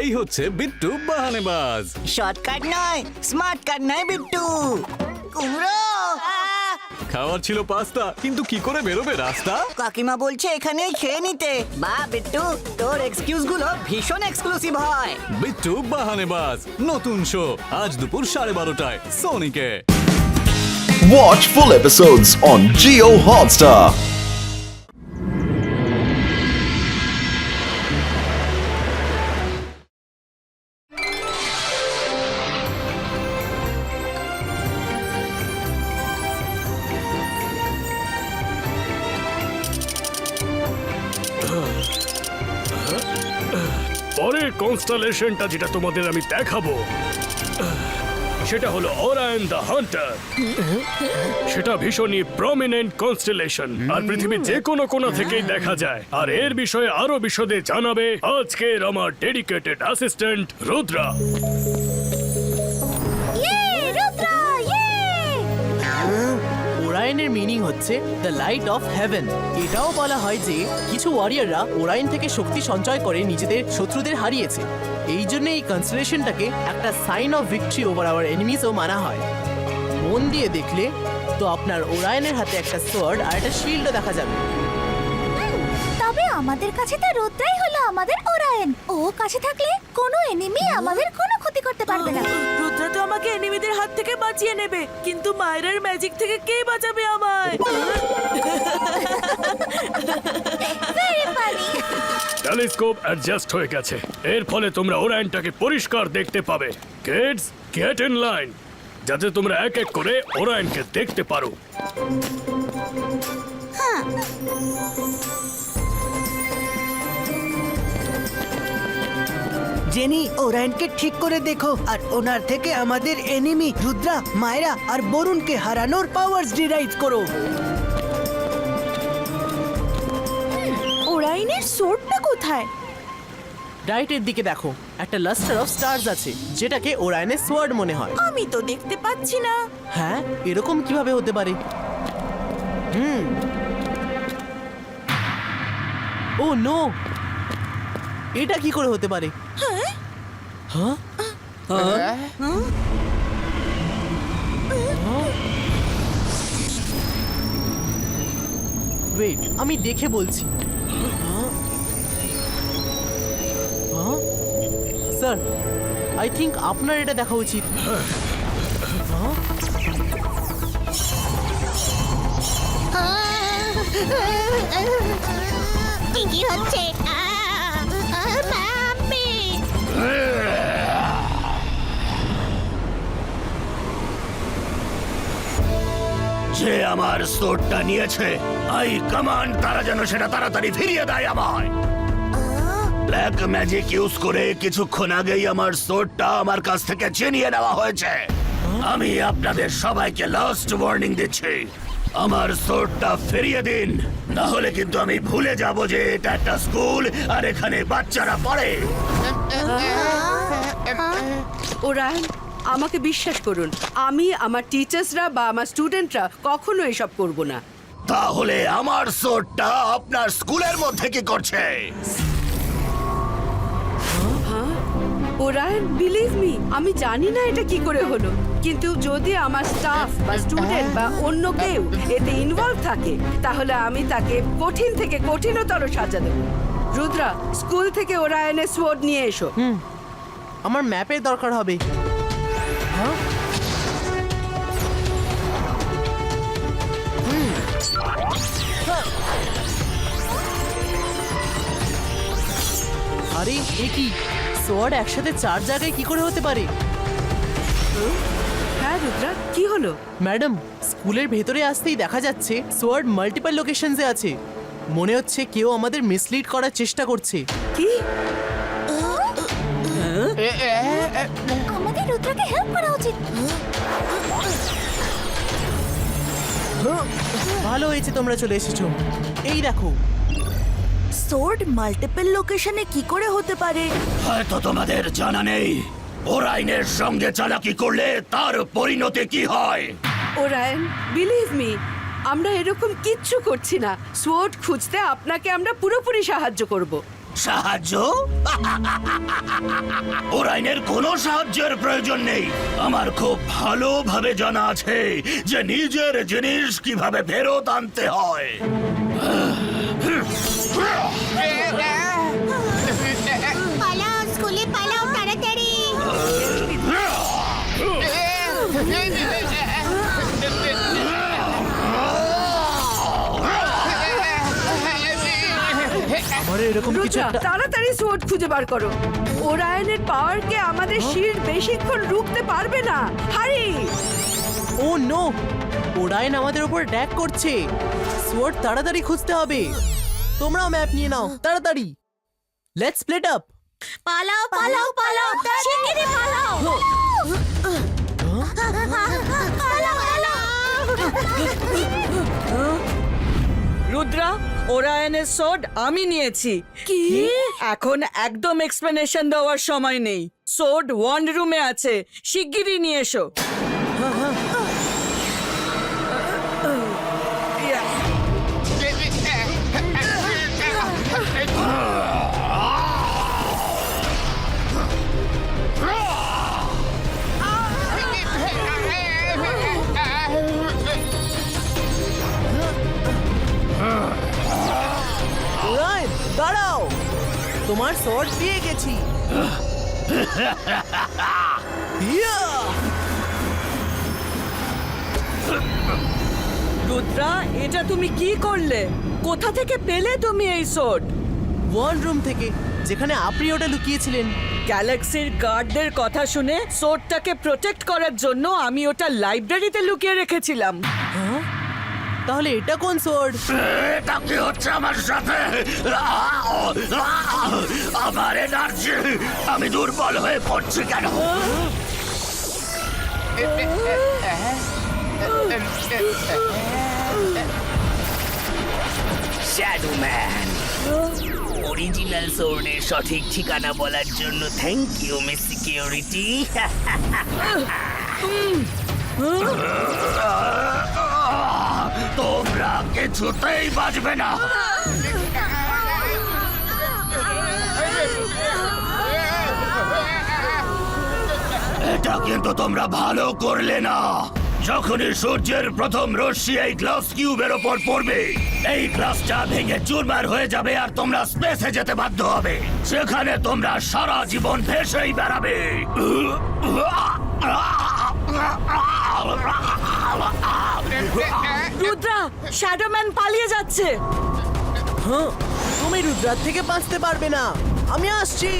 এই হচ্ছে বিট্টু বাহানেবাজ। শর্টকাট নয়, স্মার্ট কাট নয় বিট্টু। কুমড়ো খাওয়ার ছিল পাস্তা, কিন্তু কি করে বেরোবে রাস্তা? কাকিমা বলছে এখানেই খেয়ে নিতে। বা বিট্টু, তোর এক্সকিউজ গুলো ভীষণ এক্সক্লুসিভ হয়। বিট্টু বাহানেবাজ নতুন শো আজ দুপুর 12:30টায় সোনিকে। Watch full episodes on Jio Hotstar. পরের কনস্টেলেশনটা যেটা তোমাদের আমি দেখাবো সেটা হলো ওরায়ন দ্য হান্টার। সেটা ভীষণই প্রমিনেন্ট কনস্টেলেশন, আর পৃথিবীর যে কোনো কোণা থেকেই দেখা যায়। আর এর বিষয়ে আরো বিশদে জানাবে আজকের আমার ডেডিকেটেড অ্যাসিস্ট্যান্ট রুদ্রা। ওরায়নের মিনিং হচ্ছে দ্য লাইট অফ হেভেন। এটাও বলা হয় যে কিছু ওয়ারিয়াররা ওরায়ন থেকে শক্তি সঞ্চয় করে নিজেদের শত্রুদের হারিয়েছে। এই জন্য এই কনস্টেলেশনটাকে একটা sign of victory over our এনিমিজও মানা হয়। মন দিয়ে দেখলে তো আপনার ওরায়নের হাতে একটা সোয়ার্ড আর একটা শিল্ডও দেখা যাবে। তবে আমাদের কাছে তো রুদ্রাই হলো আমাদের ওরায়ন। ও কাছে থাকলে কোনো এনিমি আমাদের কোনো ক্ষতি করতে পারবে না। রুদ্রা তো আমাকে এনিমিদের হাত থেকে বাঁচিয়ে নেবে, কিন্তু মায়ের ম্যাজিক থেকে কে বাঁচাবে আমায়? Very funny. টেলিস্কোপ অ্যাডজাস্ট হয়ে গেছে, এর ফলে তোমরা ওরায়নটাকে পরিষ্কার দেখতে পাবে। কিডস, গেট ইন লাইন, যাতে তোমরা এক এক করে ওরায়নকে দেখতে পারো। জেনি, ওরায়নকে ঠিক করে দেখো আর ওনার থেকে আমাদের এনিমি রুদ্রা, মায়রা আর বরুণকে হারানোর পাওয়ার্স ডিরাইভ করো। ওরাইনের সোর্ডটা কোথায়? রাইটের দিকে দেখো, একটা লাস্টার অফ স্টারস আছে, যেটাকে ওরায়নের সোয়ার্ড মনে হয়। আমি তো দেখতে পাচ্ছি না। হ্যাঁ, এরকম কিভাবে হতে পারে? ও নো, এটা কি করে হতে পারে? হ্যাঁ? ওয়েট, আমি দেখে বলছি। স্যার, আই থিঙ্ক আপনার এটা দেখা উচিত। কি হচ্ছে? মাম্মি! যে আমার সোর্ডটা নিয়েছে, আই কমান্ড তারা যেন সেটা তাড়াতাড়ি ফিরিয়ে দেয় আমায়। ব্ল্যাক ম্যাজিক ইউজ করে কিছুক্ষণ আগেই আমার সোর্ডটা আমার কাছ থেকে ছিনিয়ে নেওয়া হয়েছে। আমি আপনাদের সবাইকে লাস্ট ওয়ার্নিং দিচ্ছি, আমার সোর্ডটা ফিরিয়ে দিন, না হলে কিন্তু আমি ভুলে যাব যে এটা একটা স্কুল আর এখানে বাচ্চারা পড়ে। ওরায়ন, আমাকে বিশ্বাস করুন, আমি আমার টিচার্সরা বা আমার স্টুডেন্টরা কখনো এসব করব না। তাহলে আমার সোর্ডটা আপনার স্কুলের মধ্যে কি করছে? ওরায়ন, বিলিভ মি, আমি জানি না এটা কি করে হলো, কিন্তু যদি আমার স্টাফ বা স্টুডেন্ট বা অন্য কেউ এতে ইনভলভ থাকে, তাহলে আমি তাকে কঠিন থেকে কঠিনতর সাজা দেব। রুদ্রা, স্কুল থেকে ওরায়নের সোর্ড নিয়ে এসো। আমার ম্যাপের দরকার হবে। আরে এ কি, সোয়ার্ড একসাথে 4 জায়গায় কি করে হতে পারে? হ্যাঁ রুদ্রা, কি হলো? ম্যাডাম, স্কুলের ভেতরে আসতেই দেখা যাচ্ছে সোয়ার্ড মাল্টিপল লোকেশনসে আছে। মনে হচ্ছে কেউ আমাদের মিসলিড করার চেষ্টা করছে। কি? আমাদের রুদ্রাকে হেল্প করা উচিত। ভালো হয়েছে তোমরা চলে এসেছো। এই দেখো, সোর্ড মাল্টিপল লোকেশনে কি করে হতে পারে? হয়তো তোমাদের জানা নেই ওরাইনের সঙ্গে চালাকি করলে তার পরিণতি কি হয়। ওরায়ন, বিলিভ মি, আমরা এরকম কিচ্ছু করছি না। সোর্ড খুঁজতে আপনাকে আমরা পুরোপুরি সাহায্য করব। সাহায্য? ওরাইনের কোনো সাহায্যের প্রয়োজন নেই। আমার খুব ভালোভাবে জানা আছে যে নিজের জিনিস কিভাবে ফেরত আনতে হয়। পালাও স্কুলে পালাও তাড়াতাড়ি। আমার এরকম কিছু রুদ্রা, একটা তাড়াতাড়ি সোর্ড খুঁজে বার করো। ওরায়নের পাওয়ারকে আমাদের শিল্ড বেশিক্ষণ রুখতে পারবে না। হারি! ও নো, ওরাইন আমাদের উপর অ্যাটাক করছে। সোয়ার্ড তাড়াতাড়ি খুঁজতে হবে। তোমরাও ম্যাপ নিয়ে নাও তাড়াতাড়ি। Let's split up. পালাও পালাও পালাও শিগগিরই পালাও। পালাও পালাও। রুদ্রা, ওরায়নের সোড আমি নিয়েছি। কি? এখন একদম এক্সপ্লেনেশন দেওয়ার সময় নেই। সোড ওয়ান্ড রুমে আছে, শিগগিরই নিয়ে এসো। ওরাইন দাঁড়াও, তোমার সোয়ার্ড পেয়ে গেছি। ইয়া! রুদ্রা, এটা তুমি কি করলে? কোথা থেকে পেলে তুমি এই সোড? ওয়ান রুম থেকে, যেখানে আপনি ওটা লুকিয়েছিলেন। গ্যালাক্সির গার্ডদের কথা শুনে সোডটাকে প্রোটেক্ট করার জন্য আমি ওটা লাইব্রেরিতে লুকিয়ে রেখেছিলাম। তাহলে এটা কোন সোয়ার্ড? এটা কি হচ্ছে আমার সাথে? আমার এনার্জি, আমি দুর্বল হয়ে পড়ছি কেন? শ্যাডো ম্যান, অরিজিনাল সোর্ডের সঠিক ঠিকানা বলার জন্য থ্যাংক ইউ মিস সিকিউরিটি। তোমরা কিছুতেই বাঁচবে না। এটা কিন্তু তোমরা ভালো করলে না। যখনই সূর্যের প্রথম রশ্মি এই গ্লাস কিউবের ওপর পড়বে, এই গ্লাসটা ভেঙে চুরমার হয়ে যাবে আর তোমরা স্পেসে যেতে বাধ্য হবে। সেখানে তোমরা সারা জীবন ভেসেই বেড়াবে। রুদ্রা, শ্যাডোম্যান পালিয়ে যাচ্ছে। হ্যাঁ, তুমি রুদ্রার থেকে বাঁচতে পারবে না। আমি আসছি।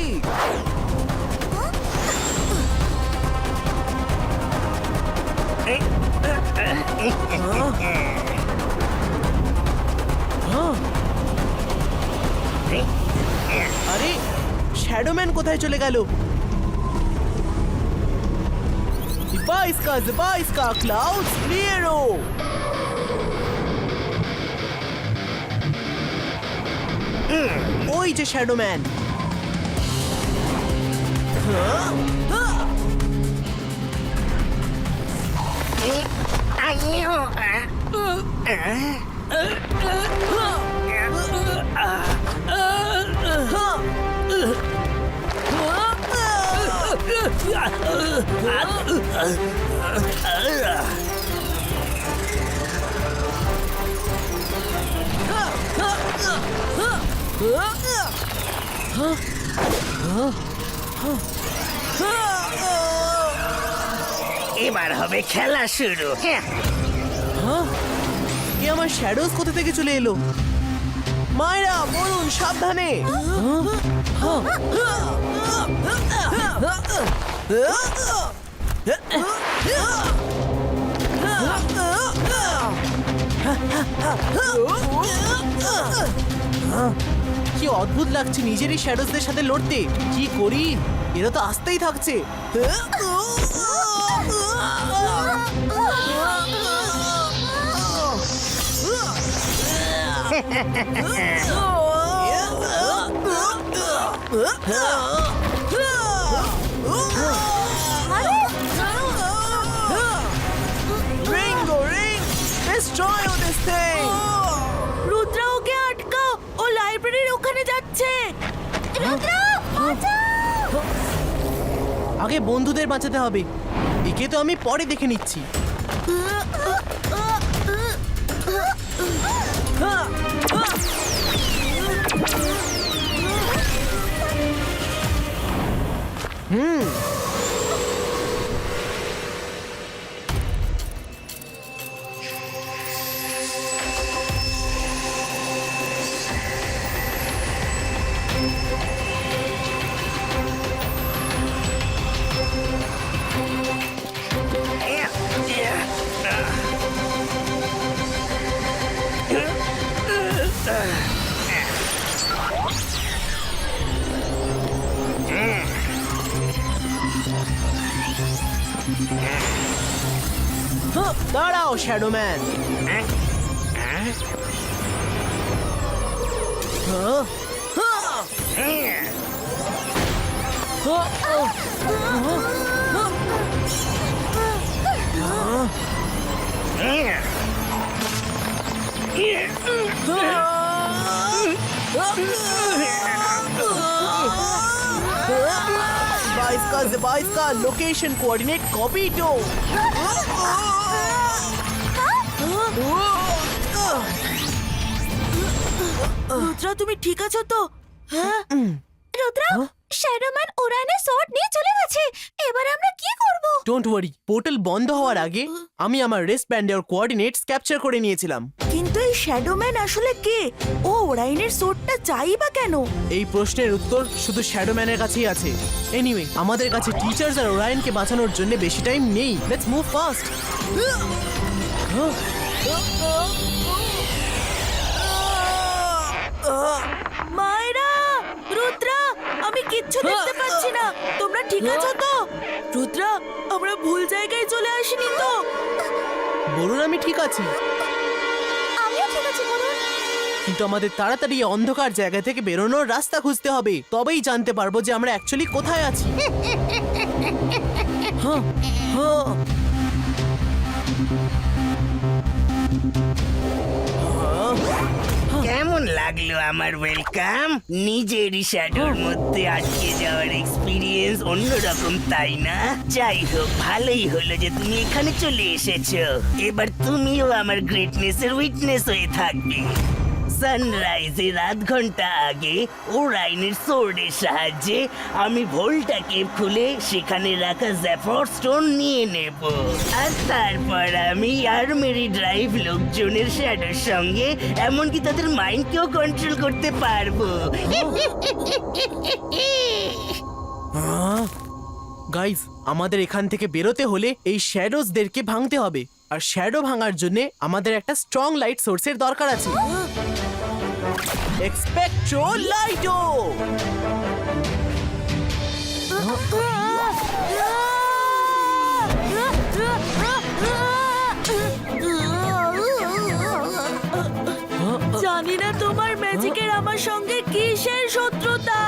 আরে, শ্যাডোম্যান কোথায় চলে গেল? জিবা ক্লাউডস ক্লিয়ারো। ওই যে শ্যাডোম্যান। এবার হবে খেলা শুরু। এ আমার শ্যাডোজ কোথা থেকে চলে এলো? মায়েরা, বলুন সাবধানে। কি অদ্ভুত লাগছে নিজেরই শ্যাডোজদের সাথে লড়তে। কি করি, এরা তো আসতেই থাকছে। Ringo, ring! Destroy this thing! Rudra, ওকে আটকাও, ও লাইব্রেরির ওখানে যাচ্ছে। আগে বন্ধুদের বাঁচাতে হবে। একে তো আমি পরে দেখে নিচ্ছি। দাঁড়াও শ্যাডোম্যান। इसका location coordinate copy to. Rudra তুমি ঠিক আছো তো? হ্যাঁ রুদ্রা, শ্যাডোম্যান ওরাইনের সোর্ড নিয়ে চলে গেছে। এবার আমরা কি করব? ডোন্ট ওয়ারি, পোর্টাল বন্ধ হওয়ার আগে আমি আমার রেস্ট ব্যান্ডের কোঅর্ডিনেটস ক্যাপচার করে নিয়েছিলাম। কিন্তু এই শ্যাডোম্যান আসলে কে? ও ওরাইনের সোর্ডটা চাই বা কেন? এই প্রশ্নের উত্তর শুধু শ্যাডোম্যানের কাছেই আছে। এনিওয়ে, আমাদের কাছে টিচার্স আর ওরাইনকে বাঁচানোর জন্য বেশি টাইম নেই। Let's move fast. মায়েরা, রুদ্রা, আমি কিচ্ছু দেখতে পাচ্ছি না। তোমরা ঠিক আছো তো? রুদ্রা, আমরা ভুল জায়গায় চলে আসিনি তো? বলুন আমি ঠিক আছি, আমিও ঠিক আছি বলুন। কিন্তু আমাদের তাড়াতাড়ি এই অন্ধকার জায়গা থেকে বেরোনোর রাস্তা খুঁজতে হবে। তবেই জানতে পারবো যে আমরা অ্যাকচুয়ালি কোথায় আছি। হ্যাঁ, হ্যাঁ। কেমন লাগলো আমার ওয়েলকাম? নিজেরই শ্যাডোর মধ্যে আটকে যাওয়ার এক্সপিরিয়েন্স অন্যরকম, তাই না? যাই হোক, ভালোই হলো যে তুমি এখানে চলে এসেছো। এবার তুমিও আমার গ্রেটনেসের উইটনেস হয়ে থাকবে। সানরাইজের আধ ঘন্টা আগে ওরাইনের সোর্ডের সাহায্যে আমি ভোল্টাকে খুলে সেখানে রাখা জ্যাফর স্টোন নিয়ে নেব, আর তারপর আমি আর্মেরি ড্রাইভ লোকজনের শ্যাডোর সঙ্গে এমনকি তাদের মাইন্ডকেও কন্ট্রোল করতে পারবো। গাইজ, আমাদের এখান থেকে বেরোতে হলে এই শ্যাডোজদেরকে ভাঙতে হবে। আর শ্যাডো ভাঙার জন্য আমাদের একটা স্ট্রং লাইট সোর্সের দরকার আছে। এক্সপেক্ট্রো লাইটো। জানি না তোমার ম্যাজিকের আমার সঙ্গে কিসের শত্রুতা।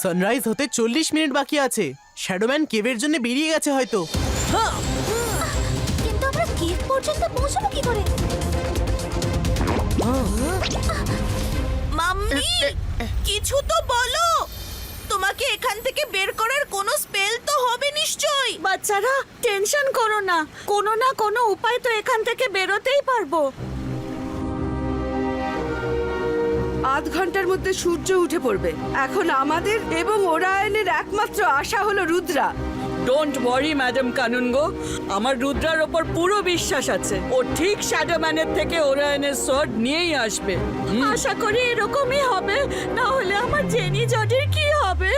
সানরাইজ হতে 40 মিনিট বাকি আছে। শ্যাডোম্যান কেভের জন্য বেরিয়ে গেছে হয়তো। কিন্তু আমরা কেভ পর্যন্ত পৌঁছাবো কি করে? মাম্মি, কিছু তো বলো। তোমাকে এখান থেকে বের করার কোনো স্পেল তো হবে নিশ্চয়ই। বাচ্চারা, টেনশন করো না, কোনো না কোনো উপায় তো এখান থেকে বেরোতেই পারবো। আধ ঘন্টার মধ্যে সূর্য উঠে পড়বে। এখন আমাদের এবং ওরায়নের একমাত্র আশা হলো Rudra. Don't worry madam kanungo, আমার রুদ্রার ওপর পুরো বিশ্বাস আছে। ও ঠিক শ্যাডোম্যানের থেকে ওরায়নের সোর্ড নিয়েই আসবে। আশা করি এরকমই হবে, না হলে আমার জেনি জডির কি হবে?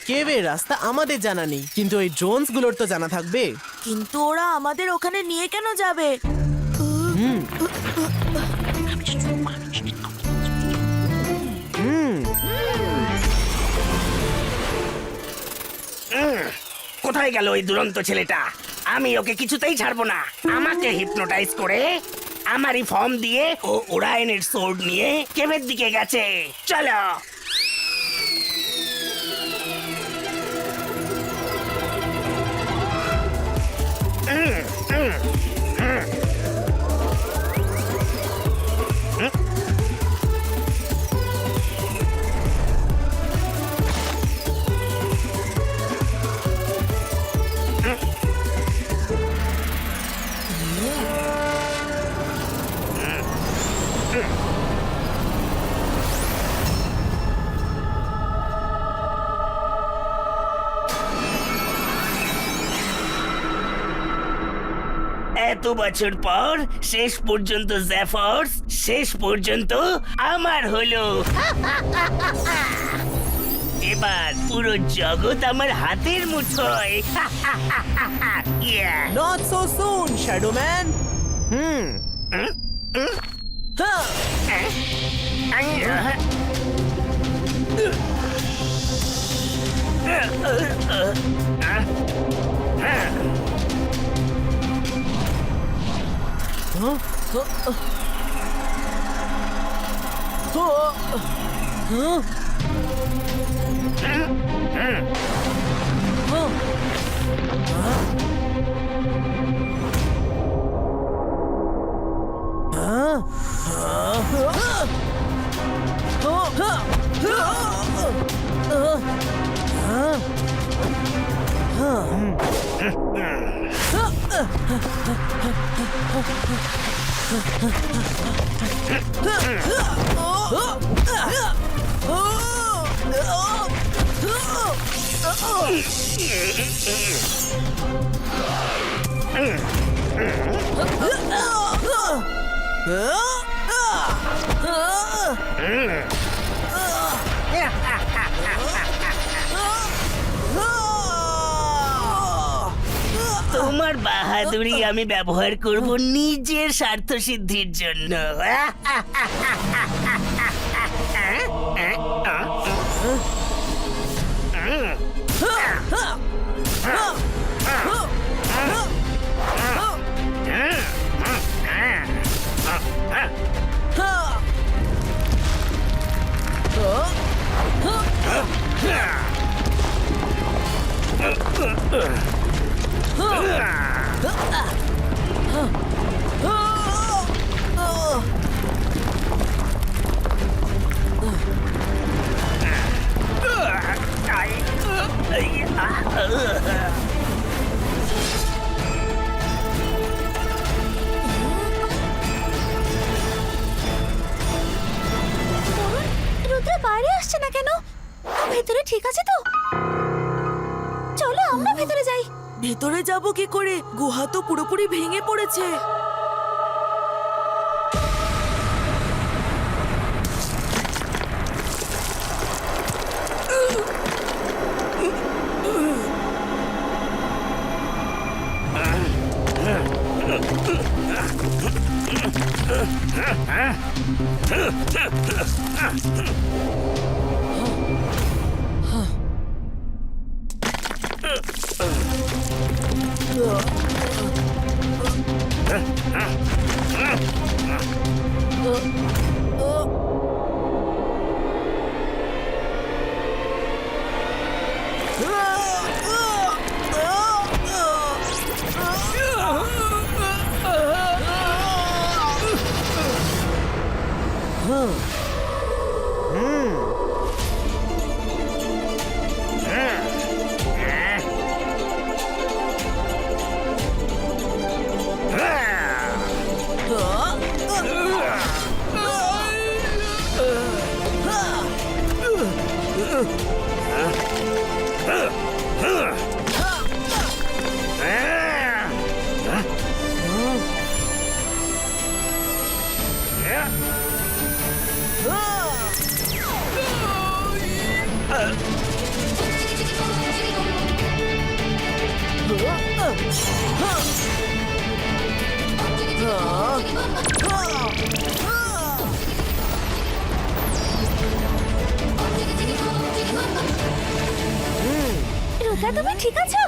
কেভের রাস্তা আমাদের জানা নেই, কিন্তু ওই ড্রোনস গুলোর তো জানা থাকবে। কিন্তু ওরা আমাদের ওখানে নিয়ে কেন যাবে? কোথায় গেল ওই দুরন্ত ছেলেটা? আমি ওকে কিছুতেই ছাড়বো না। আমাকে হিপনোটাইজ করে আমারই ফর্ম দিয়ে ও ওরাইনের সোর্ড নিয়ে কেভের দিকে গেছে। চলো। এত বছর পর শেষ পর্যন্ত জেফার্স শেষ পর্যন্ত আমার হলো। এবার পুরো জগৎ আমার হাতের মুঠোয়। Yeah. Not so soon shadow man. তোমার বাহাদুরি আমি ব্যবহার করব নিজের স্বার্থ সিদ্ধির জন্য। রুদ্র বাইরে আসছে না কেন? ভেতরে ঠিক আছে তো? চলো আমরা ভেতরে যাই। ভেতরে যাব কি করে? গুহা তো পুরোপুরি ভেঙে পড়েছে। রুদ্রা তুমি ঠিক আছো?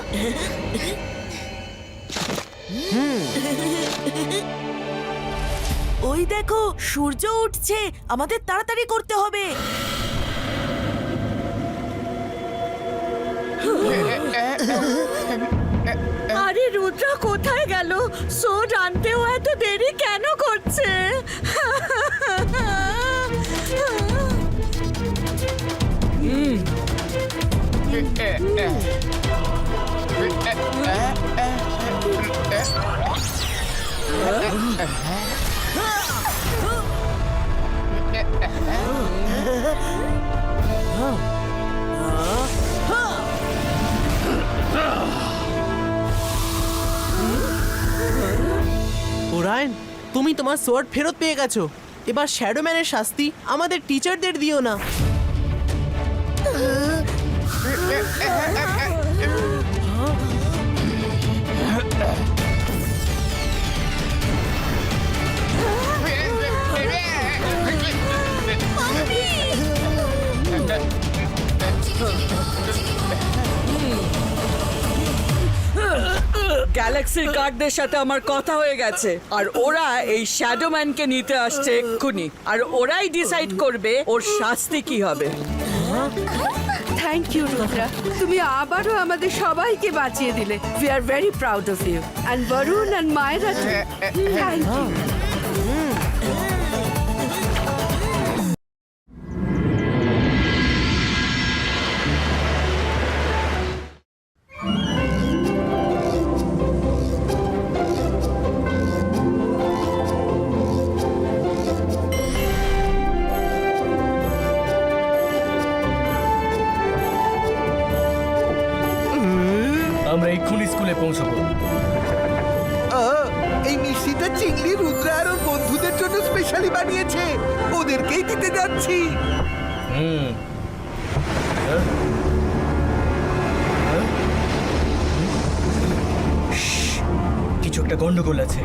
ওই দেখো সূর্য উঠছে, আমাদের তাড়াতাড়ি করতে হবে। আরে রুদ্রা কোথায় গেল? সোড আনতেও এত দেরি কেন করছে? তুমি তোমার সোয়ার্ড ফেরত পেয়ে গেছো। এবার শ্যাডো ম্যানের শাস্তি আমাদের টিচারদের দিও না। গ্যালাক্সির গার্ডদের সাথে আমার কথা হয়ে গেছে, আর ওরা এই শ্যাডো ম্যানকে নিতে আসছে এক্ষুনি, আর ওরাই ডিসাইড করবে ওর শাস্তি কি হবে। থ্যাংক ইউ রুদ্রা, তুমি আবারও আমাদের সবাইকে বাঁচিয়ে দিলে। We are very proud of you and Varun and Mayera thank you. আমরা এক্ষুনি স্কুলে পৌঁছবো। এই মিষ্টিটা চিংড়ি রুদ্র আর ওর বন্ধুদের জন্য স্পেশালি বানিয়েছে, ওদেরকেই দিতে যাচ্ছি। কিছু একটা গন্ডগোল আছে।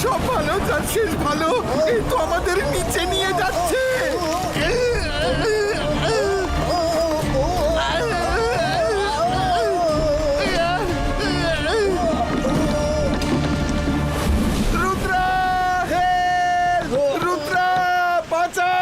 সব ভালো, যার শেষ ভালো। এই তো আমাদের নিচে নিয়ে যাচ্ছে। রুদ্রা, হে রুদ্রা, বাঁচাও!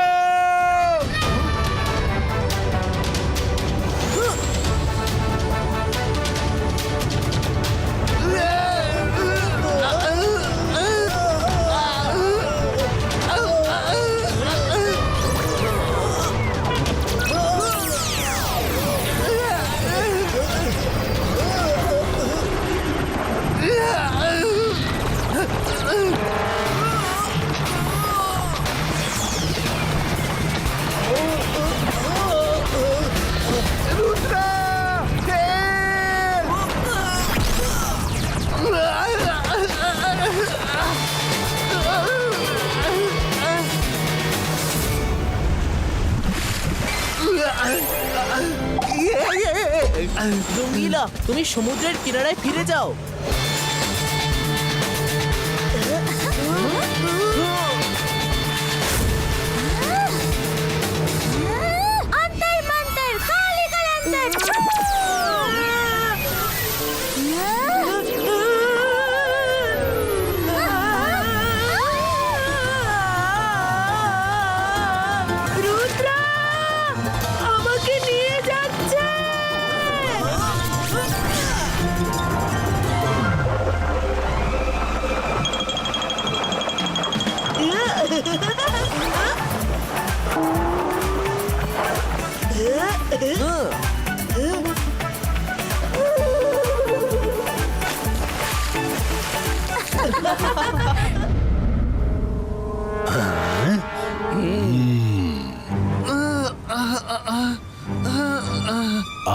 রঙ্গিলা, তুমি সমুদ্রের কিনারায় ফিরে যাও। अंतर मंतर काली कलंतर। রুদ্রা আমাকে নিয়ে যাচ্ছে।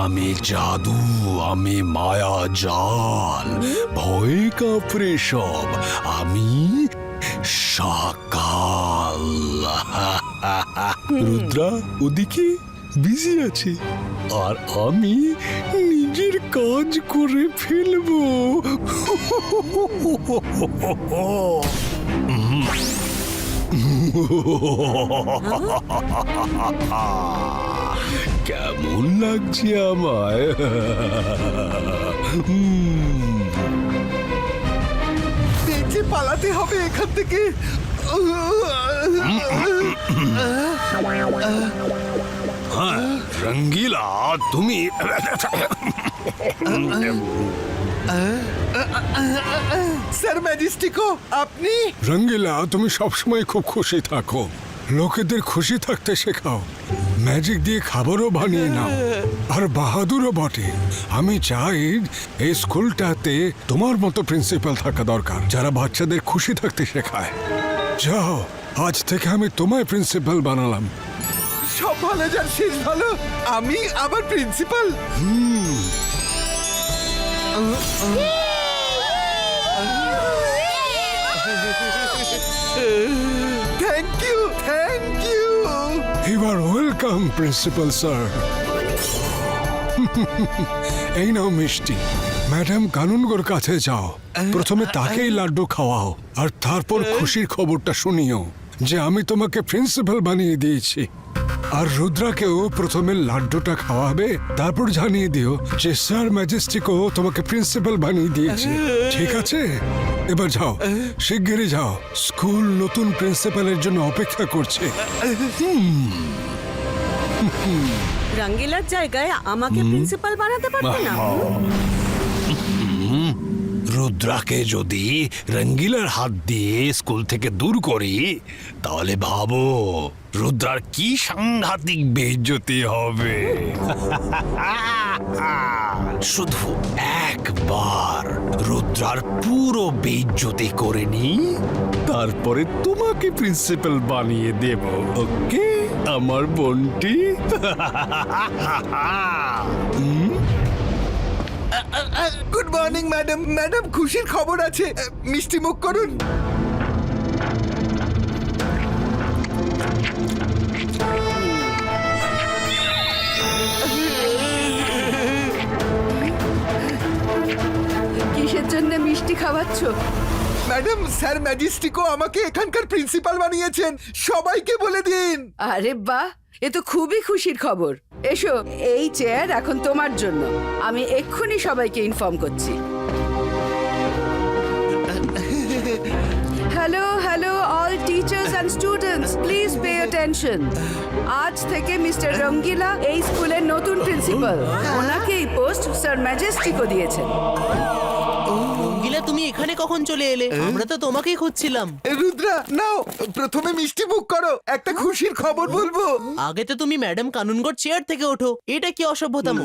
আমি জাদু, আমি মায়া জাল, ভয় কাপড়ে সব, আমি সকাল। রুদ্রা ওদিকে বিজি আছে, আর আমি নিজের কাজ করে ফেলবো। কেমন লাগছে আমায়? বেঁচে পালাতে হবে এখান থেকে। রঙ্গিলা, তুমি স্যার ম্যাজিস্টিকো, আপনি? রঙ্গিলা, তুমি সবসময় খুব খুশি থাকো। লোকেদের খুশি থাকতে শেখাও, ম্যাজিক দিয়ে খাবারও বানিয়ে নাও, আর বাহাদুরও বটে। আমি চাই এই স্কুলটাতে তোমার মতো প্রিন্সিপাল থাকা দরকার, যারা বাচ্চাদের খুশি থাকতে শেখায়। যাও, আজ থেকে আমি তোমায় প্রিন্সিপাল বানালাম। সব ভালো যার শেষ ভালো। আমি আবার principal. Thank you, thank you. এবার ওয়েলকাম প্রিন্সিপাল স্যার। এই নাও মিষ্টি, ম্যাডাম কানুনগোর কাছে যাও, প্রথমে তাকেই লাড্ডু খাওয়াও, আর তারপর খুশির খবরটা শুনিও যে আমি তোমাকে প্রিন্সিপাল বানিয়ে দিয়েছি। আর রুদ্রাকেও প্রথমে লাড্ডুটা খাওয়াবে, তারপর জানিয়ে দিও যে স্যার ম্যাজেস্টিকও তোমাকে প্রিন্সিপাল বানিয়ে দিয়েছে। ঠিক আছে? এবার যাও, শিগগিরই যাও, স্কুল নতুন প্রিন্সিপালের জন্য অপেক্ষা করছে। রঙ্গিলার জায়গায় আমাকে প্রিন্সিপাল বানাতে পারবে না? রুদ্রাকে যদি রঙ্গিলার হাত দিয়ে স্কুল থেকে দূর করি, তাহলে ভাবো রুদ্রার কি সাংঘাতিক বেইজ্জতি হবে। শুধু একবার রুদ্রার পুরো বেইজ্জতি করে নি, তারপরে তোমাকে প্রিন্সিপাল বানিয়ে দেব। ওকে আমার বোনটি? Good morning madam. ম্যাডাম, খুশির খবর আছে, মিষ্টি মুখ করুন। কিসের জন্য মিষ্টি খাওয়াচ্ছ? ম্যাডাম, স্যার ম্যাজেস্টিকও আমাকে এখানকার প্রিন্সিপাল বানিয়েছেন, সবাইকে বলে দিন। আরে বাহ, এ তো খুবই খুশির খবর। এসো, এই চেয়ার এখন তোমার জন্য। আমি এক্ষুনি সবাইকে ইনফর্ম করছি। Hello hello all teachers and students, please pay attention. আজ থেকে মিস্টার রঙ্গিলা এই স্কুলের নতুন প্রিন্সিপাল। ওনাকে এই পোস্ট স্যার ম্যাজেস্টিকও দিয়েছেন। রঙ্গিলা, তুমি এখানে কখন চলে এলে? আমরা তো তোমাকেই খুঁজছিলাম। রুদ্রা, নাও, প্রথমে মিষ্টি মুখ করো, একটা খুশির খবর বলবো। আগে তো তুমি ম্যাডাম কানুনগোর চেয়ার থেকে ওঠো, এটা কি অসভ্যতাম?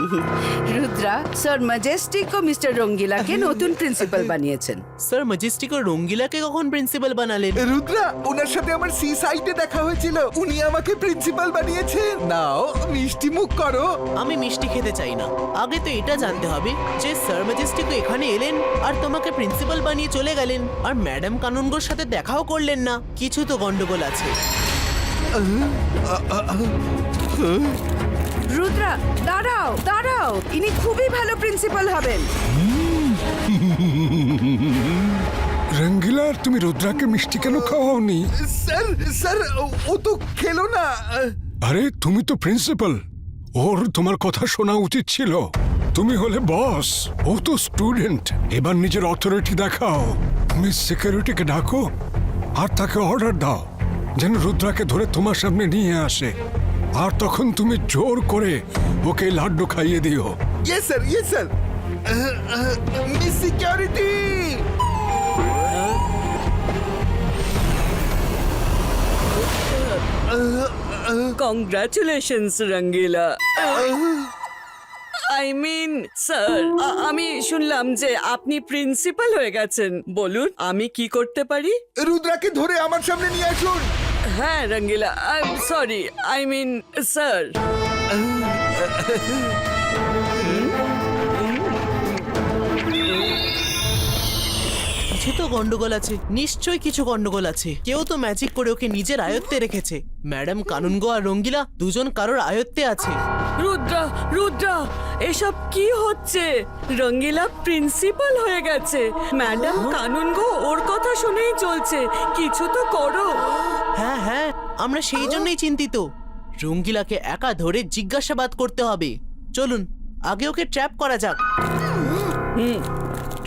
রুদ্রা, স্যার ম্যাজেস্টিক ও মিস্টার রঙ্গিলাকে নতুন প্রিন্সিপাল বানিয়েছেন। স্যার ম্যাজেস্টিক ও রঙ্গিলাকে কখন প্রিন্সিপাল বানালেন? রুদ্রা, ওনার সাথে আমার সি সাইডে দেখা হয়েছিল, উনি আমাকে প্রিন্সিপাল বানিয়েছেন। নাও, মিষ্টি মুখ করো। আমি মিষ্টি খেতে চাই না। আগে তো এটা জানতে হবে যে স্যার ম্যাজেস্টিক এখানে এলেন আর তোমাকে প্রিন্সিপাল বানিয়ে চলে গেলেন, আর ম্যাডাম কানুনগোর সাথে দেখাও করলেন না। কিছু তো গন্ডগোল আছে। রুদ্রা, দাঁড়াও দাঁড়াও, ইনি খুবই ভালো প্রিন্সিপাল হবেন। রঙ্গিলা, তুমি রুদ্রাকে মিষ্টি কেন খাওয়াওনি? স্যার, স্যার, ও তো খেলো না। আরে তুমি তো প্রিন্সিপাল, ওর তোমার কথা শোনা উচিত ছিল। তুমি হলে বস, ও তো স্টুডেন্ট। এবার নিজের অথরিটি দেখাও। মিস সিকিউরিটিকে ডাকো আর তাকে অর্ডার দাও যেন রুদ্রাকে ধরে তোমার সামনে নিয়ে আসে, আর তখন তুমি জোর করে ওকে লাড্ডু খাইয়ে দিও। Yes sir, yes sir. Miss security, congratulations Rangila. I mean sir, আমি শুনলাম যে আপনি প্রিন্সিপাল হয়ে গেছেন। বলুন আমি কি করতে পারি? রুদ্রাকে ধরে আমার সামনে নিয়ে আসুন। হ্যাঁ Rangila, I am sorry, I mean sir. কিছু তো গন্ডগোল আছে, নিশ্চয়ই কিছু গন্ডগোল আছে। কেউ তো ম্যাজিক করে ওকে নিজের আয়ত্তে রেখেছে। ম্যাডাম কানুনগো আর রঙ্গিলা দুজন কারোর আয়ত্তে আছে। রুদ্রা, রুদ্রা, এসব কি হচ্ছে? রঙ্গিলা প্রিন্সিপাল হয়ে গেছে, ম্যাডাম কানুনগো ওর কথা শুনেই চলছে। কিছু তো করো। হ্যাঁ হ্যাঁ, আমরা সেই জন্যই চিন্তিত। রঙ্গিলাকে একা ধরে জিজ্ঞাসাবাদ করতে হবে। চলুন আগে ওকে ট্র্যাপ করা যাক।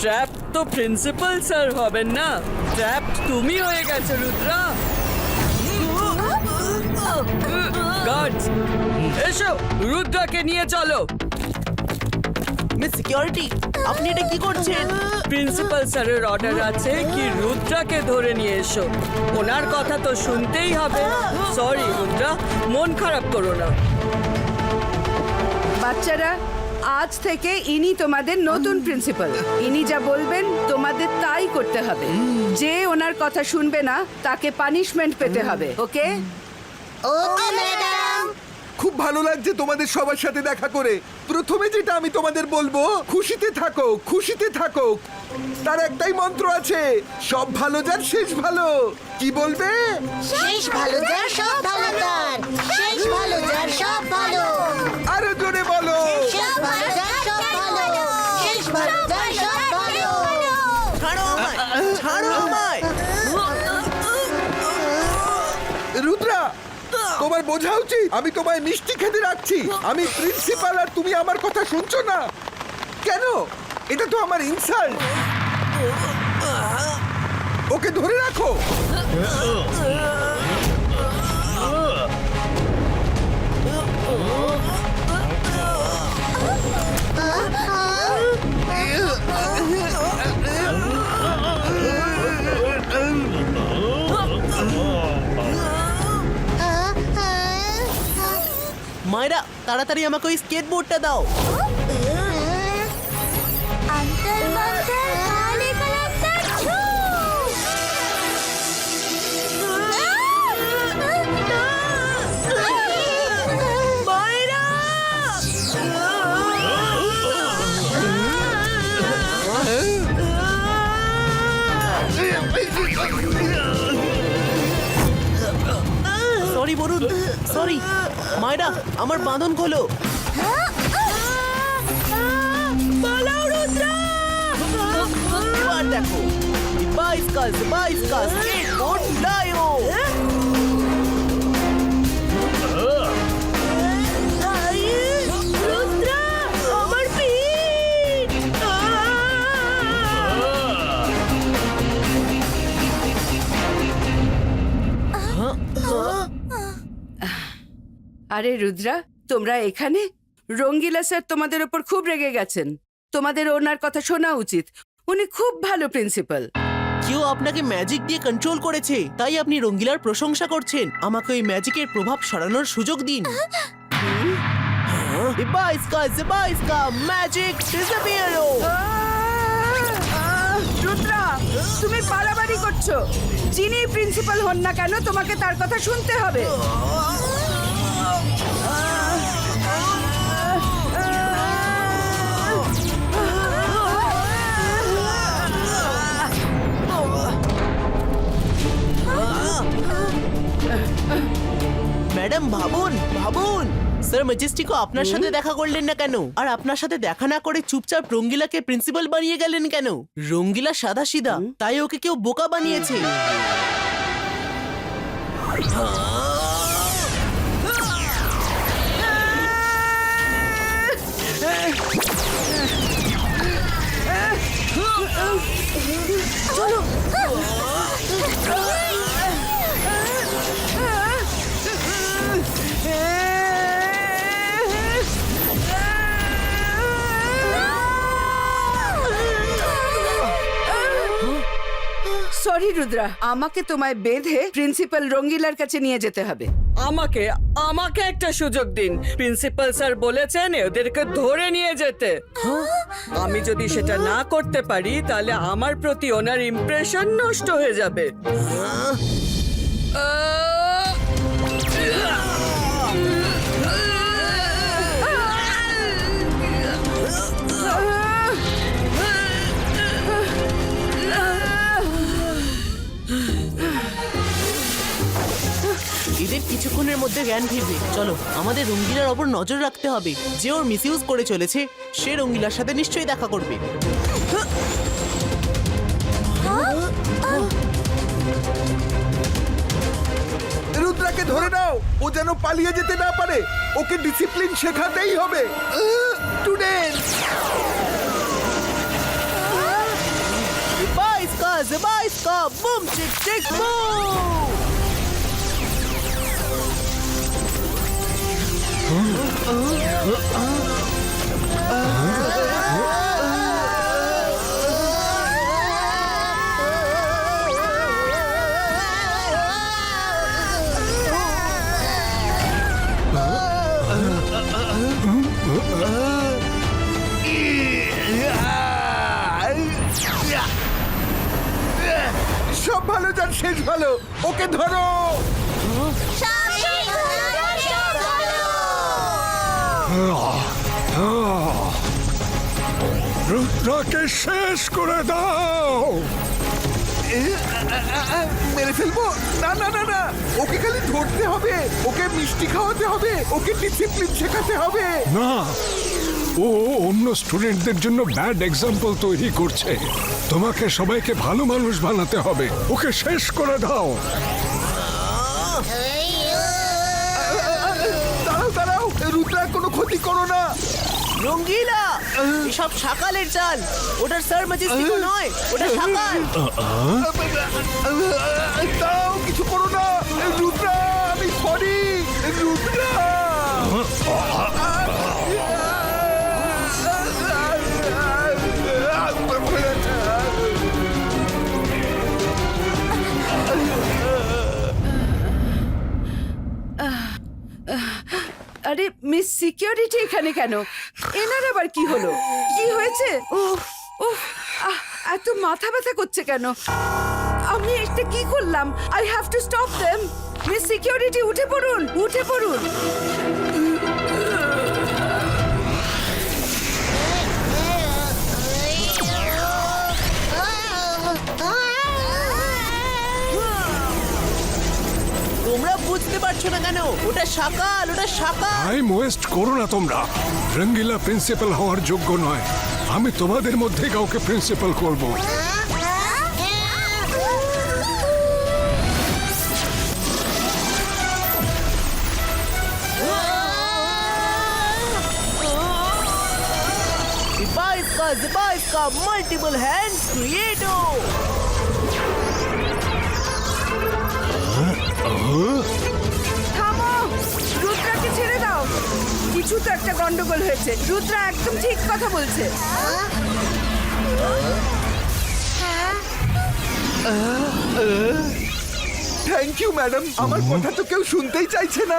ট্র্যাপ তো প্রিন্সিপাল স্যার হবেন না, ট্র্যাপ তুমি হয়ে গেছো রুদ্রা। গার্ডস, এসো, রুদ্রাকে নিয়ে চলো। মিস সিকিউরিটি, আপনি এটা কি করছেন? প্রিন্সিপাল স্যারের অর্ডার আছে কি রুদ্রাকে ধরে নিয়ে এসো। ওনার কথা তো শুনতেই হবে। সরি রুদ্রা, মন খারাপ করো না। বাচ্চারা, আজ থেকে ইনি তোমাদের নতুন প্রিন্সিপাল। ইনি যা বলবেন তোমাদের তাই করতে হবে। যে ওনার কথা শুনবে না তাকে পানিশমেন্ট পেতে হবে, ওকে? Okay madam. খুব ভালো লাগছে তোমাদের সবার সাথে দেখা করে। প্রথমে যেটা আমি তোমাদের বলবো, খুশিতে থাকো, খুশিতে থাকো। তার একটাই মন্ত্র আছে, সব ভালো যার শেষ ভালো। কি বলবে? শেষ ভালো যার সব ভালো তার, শেষ ভালো যার সব ভালো, আরো জোরে বলো। শেষ ভালো যার সব ভালো, শেষ ভালো যার সব ভালো। ছাড়ো আমায়, ছাড়ো আমায়। রুদ্রা, তোমার বোঝা উচিত আমি তোমায় মিষ্টি খেতে রাখছি। আমি প্রিন্সিপাল আর তুমি আমার কথা শুনছো না কেন? এটা তো আমার ইনসাল্ট। ওকে ধরে রাখো। মায়েরা, তাড়াতাড়ি আমাকে ওই স্কেটবোর্ডটা দাও। अंतर मंतर काले कलंदर छू। মায়েরা! Sorry Varun, sorry. মায়েরা, আমার বাঁধন খোলো। পালাও রুদ্রা! এবার দেখো, বাইস্কাস স্কেটবোর্ড লায়ো। রুদ্রা, আমার পিঠ! আরে রুদ্রা, তোমরা এখানে? রঙ্গিলা স্যার তোমাদের ওপর খুব রেগে গেছেন। তোমাদের ওনার কথা শোনা উচিত। উনি খুব ভালো প্রিন্সিপাল। কেউ আপনাকে ম্যাজিক দিয়ে কন্ট্রোল করেছে, তাই আপনি রঙ্গিলার প্রশংসা করছেন। আমাকে ওই ম্যাজিকের প্রভাব সরানোর সুযোগ দিন। বাইস্কা ম্যাজিক ডিসঅ্যাপিয়ারো। রুদ্রা, তুমি পারাবারি করছো। যিনি প্রিন্সিপাল হন না কেন, তোমাকে তার কথা শুনতে হবে। ম্যাডাম ভাবুন, স্যার ম্যাজেস্টিকো আপনার সাথে দেখা করলেন না কেন? আর আপনার সাথে দেখা না করে চুপচাপ রঙ্গিলাকে প্রিন্সিপাল বানিয়ে গেলেন কেন? রঙ্গিলা সাদাসিধা, তাই ওকে কেউ বোকা বানিয়েছে। চলো। সরি রুদ্রা, আমাকে তোমায় বেঁধে প্রিন্সিপাল রঙ্গিলার কাছে নিয়ে যেতে হবে। আমাকে একটা সুযোগ দিন। প্রিন্সিপাল স্যার বলেছেন ওদেরকে ধরে নিয়ে যেতে। আমি যদি সেটা না করতে পারি তাহলে আমার প্রতি ওনার ইমপ্রেশন নষ্ট হয়ে যাবে। এদের কিছুক্ষণের মধ্যে জ্ঞান ফিরবে। চলো, আমাদের রঙ্গিলার ওপর নজর রাখতে হবে। যে ওর মিসইউজ করে চলেছে, সে রঙ্গিলার সাথে নিশ্চয়ই দেখা করবে। রুদ্রাকে ধরে নাও, ও যেন পালিয়ে যেতে না পারে। ওকে ডিসিপ্লিন শেখাতেই হবে। স্টুডেন্ট, বাইস্কা বুম চিক চিক বুম। যার শেষ ভালো। ওকে ধরো। রুদ্রাকে শেষ করে দাও। মেরে ফেলবো? না না না না, ওকে খালি ধরতে হবে, ওকে মিষ্টি খাওয়াতে হবে, ওকে ডিসিপ্লিন শেখাতে হবে। না, ও অন্য স্টুডেন্টদের জন্য ব্যাড এক্সাম্পল তৈরি করছে। তোমাকে সবাইকে ভালো মানুষ বানাতে হবে। ওকে শেষ করে দাও। দাঁড়াও দাঁড়াও, রুদ্রার কোনো ক্ষতি করো না। রঙ্গিলা, এসব শাকালের চাল। ওটার স্যার ম্যাজেস্টিক নয়, ওটা শাকাল। দাঁড়াও, কিছু করো না। রুদ্রা, আমি সরি। রুদ্রা, আরে মিস সিকিউরিটি এখানে কেন? এনার আবার কি হলো? কি হয়েছে? উফ উফ, এত মাথা ব্যথা করছে কেন? আমি এটা কি করলাম? I have to stop them. Miss security, উঠে পড়ুন, উঠে পড়ুন। তোমরা বুঝতে পারছো না কেন? ওটা শাকাল, ওটা শাকাল। টাইম ওয়েস্ট করো না তোমরা। রঙ্গিলা প্রিন্সিপাল হওয়ার যোগ্য নয়। আমি তোমাদের মধ্যে কাউকে প্রিন্সিপাল করব। Ziba iska multiple hands creato. থামো, রুদ্রাকে ছেড়ে দাও। কিছু তো একটা গন্ডগোল হয়েছে। রুদ্রা একদম ঠিক কথা বলছে। Thank you madam. আমার কথা তো কেউ শুনতেই চাইছে না।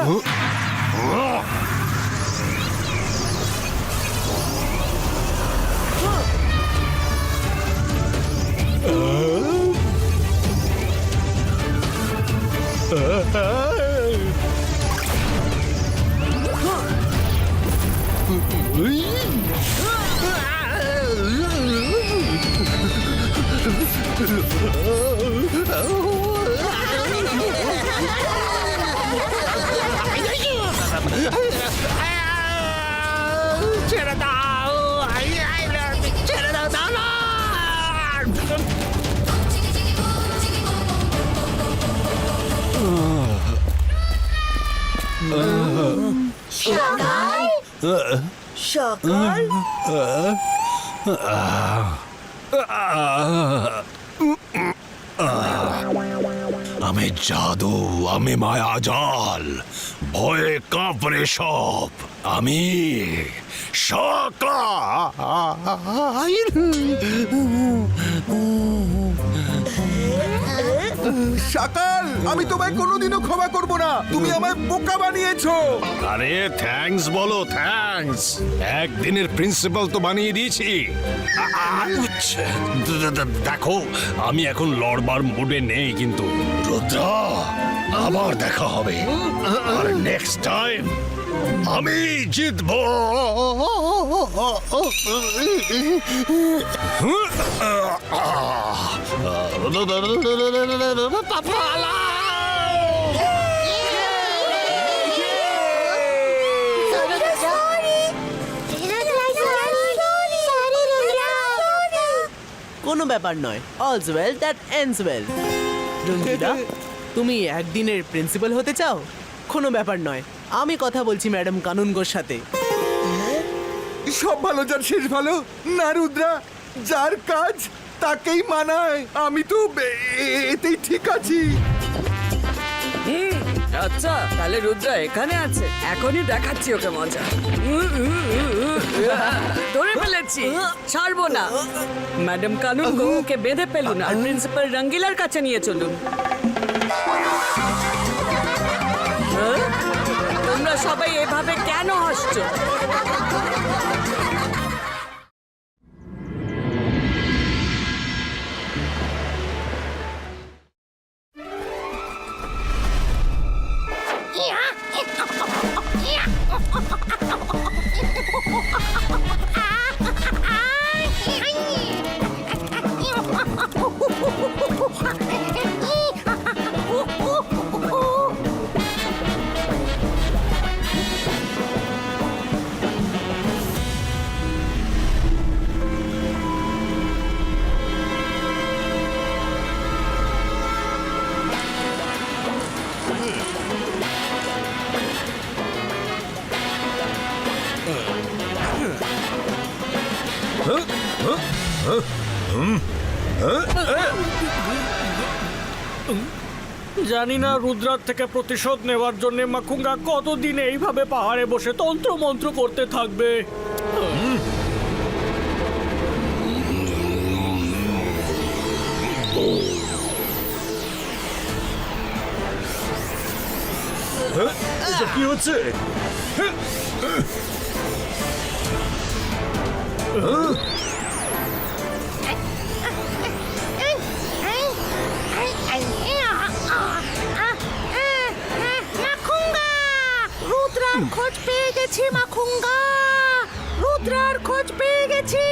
ছেড়ে দাও, ছেড়ে দাও, দাও না। সকাল আমি জাদু, আমি মায়াজাল, ভয়ে কাঁপড়ে সব। আমি সকাল, আমি তোমায় কোনোদিনও ক্ষমা করব না। তুমি আমায় বোকা বানিয়েছো। আরে থ্যাঙ্কস বলো, থ্যাঙ্কস। একদিনের প্রিন্সিপাল তো বানিয়ে দিয়েছি। দেখো, আমি এখন লড়বার মুডে নেই, কিন্তু রুদ্রা, আবার দেখা হবে। আর নেক্সট টাইম আমি জিতবো। কোনো ব্যাপার নয়। All's well that ends well. Rangila, তুমি একদিনের প্রিন্সিপাল হতে চাও? কোনো ব্যাপার নয়, আমি কথা বলছি ম্যাডাম কানুনগোর সাথে। সব ভালো যার শেষ ভালো। না রুদ্রা, যার কাজ তাকেই মানায়। আমি তো এতেই ঠিক আছি। আচ্ছা, তাহলে রুদ্রা এখানে আছে। এখনই দেখাচ্ছি ওকে মজা। ধরে ফেলেছি, ছাড়বো না। ম্যাডাম কানুন ওকে বেঁধে ফেলুন আর প্রিন্সিপাল রঙ্গিলার কাছে নিয়ে চলুন। তোমরা সবাই এভাবে কেন হাসছো? জানি না রুদ্রার থেকে প্রতিশোধ নেওয়ার জন্য মাকুঙ্গা কতদিন এইভাবে পাহাড়ে বসে তন্ত্র মন্ত্র করতে থাকবে। কি হচ্ছে? মাখুঙ্গা, রুদ্রার খোঁজ পেয়ে গেছি মাখুঙ্গা, রুদ্রার খোঁজ পেয়ে গেছি।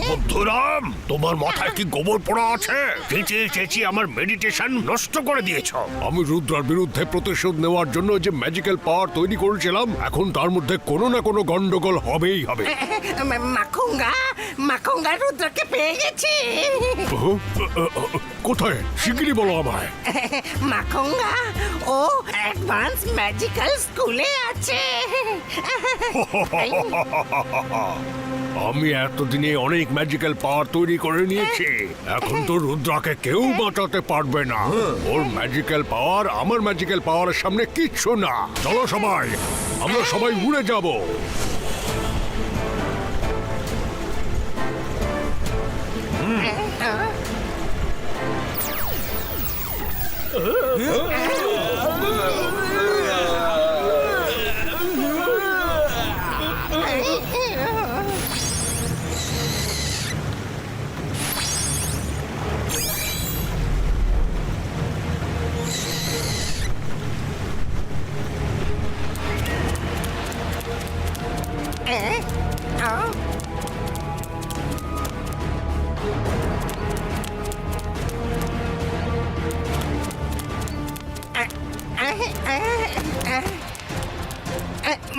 বুদ্ধুরাম, তোমার মাথায় কি গোবর পোড়া আছে? চেঁচিয়ে চেঁচিয়ে আমার মেডিটেশন নষ্ট করে দিয়েছো। আমি রুদ্রার বিরুদ্ধে প্রতিশোধ নেওয়ার জন্য যে ম্যাজিক্যাল পাওয়ার তৈরি করেছিলাম, এখন তার মধ্যে কোনো না কোনো গন্ডগোল হবেই হবে। মাখুঙ্গা, মাখুঙ্গা রুদ্রকে পেয়ে গেছি। কোথায়? শিগগিরই বলো আমায়। মাখুঙ্গা, ও অ্যাডভান্স ম্যাজিক্যাল স্কুলে আছে। আমি এতদিনে অনেক ম্যাজিক্যাল পাওয়ার তৈরি করে নিয়েছি, এখন তো রুদ্রাকে কেউ বাঁচাতে পারবে না। ওর ম্যাজিক্যাল পাওয়ার আমার ম্যাজিক্যাল পাওয়ারের সামনে কিচ্ছু না। চলো সবাই, আমরা সবাই উড়ে যাব।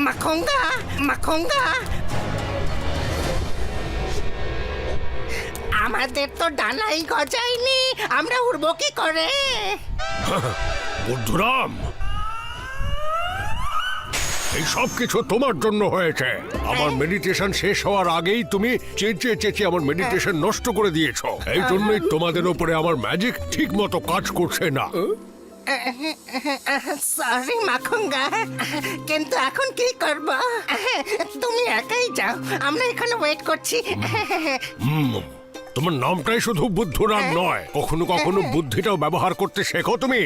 মাখুঙ্গা, মাখুঙ্গা, আমাদের তো ডানাই গজায়নি, আমরা উড়বো কি করে? বুদ্ধুরাম, এই সব কিছু তোমার জন্য হয়েছে। আমার মেডিটেশন শেষ হওয়ার আগেই তুমি চেঁচিয়ে চেঁচিয়ে আমার মেডিটেশন নষ্ট করে দিয়েছো। এই জন্যই তোমাদের উপরে আমার ম্যাজিক ঠিক মতো কাজ করছে না। সরি মাখুঙ্গা, কিন্তু এখন কি করব? তুমি একাই যাও, আমরা এখানে ওয়েট করছি। তোমার নামটাই শুধু বুদ্ধুরাম নয়, কখনো কখনো বুদ্ধিটাও ব্যবহার করতে শেখো তুমি।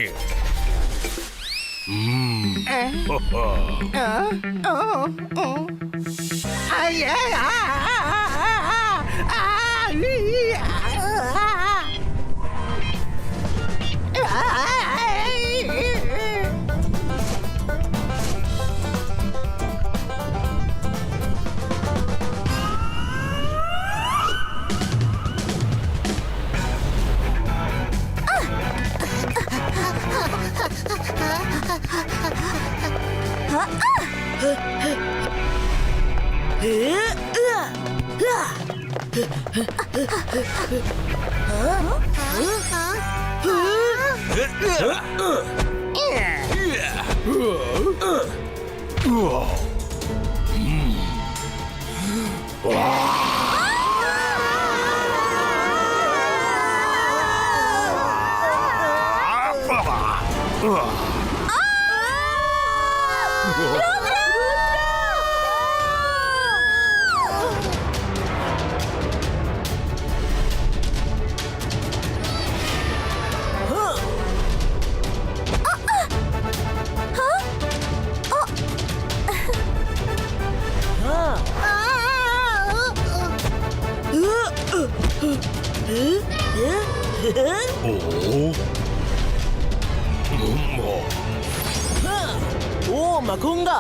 ও মাখুঙ্গা,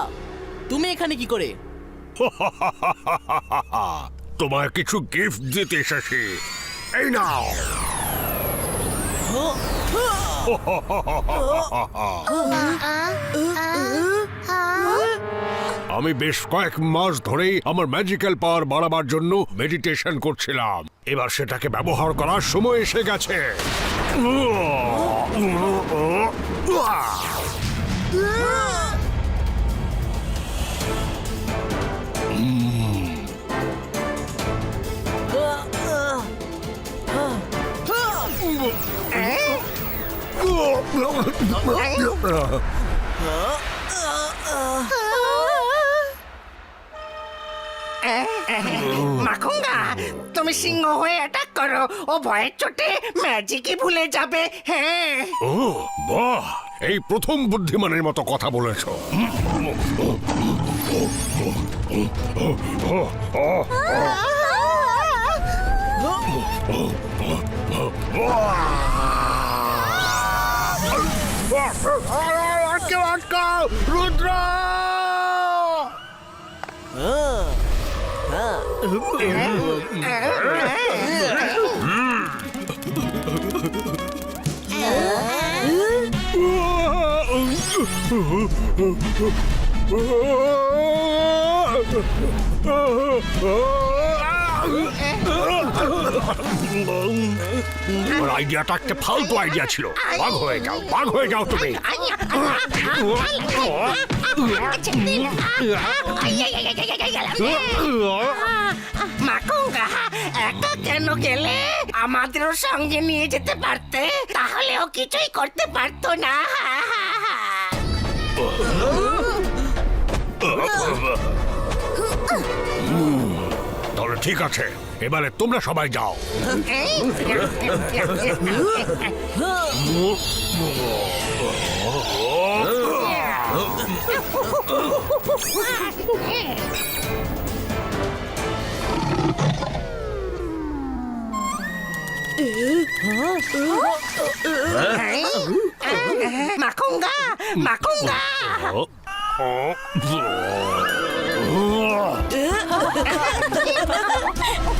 তুমি এখানে কি করে? তোমায় কিছু গিফট দিতে এসেছি, এই নাও। আমি বেশ কয়েক মাস ধরেই আমার ম্যাজিক্যাল পাওয়ার বাড়াবার জন্য মেডিটেশন করছিলাম। এবার সেটাকে ব্যবহার করার সময় এসে গেছে। মাখুঙ্গা, তুমি সিংহ হয়ে অ্যাটাক করো। ও ভয়ের চোটে ম্যাজিকই ভুলে যাবে। হ্যাঁ, ও বাহ, এই প্রথম বুদ্ধিমানের মতো কথা বলেছ। আটকাও রুদ্র! আমার আইডিয়াটা একটা ফালতু আইডিয়া ছিল। বাঘ হয়ে যাও, বাঘ হয়ে যাও তুমি। মাখুঙ্গা, একা কেন গেলে? আমাদেরও সঙ্গে নিয়ে যেতে পারতে, তাহলেও কিছুই করতে পারতো না। তাহলে ঠিক আছে, এবারে তোমরা সবাই যাও। মাখুঙ্গা, মাখুঙ্গা!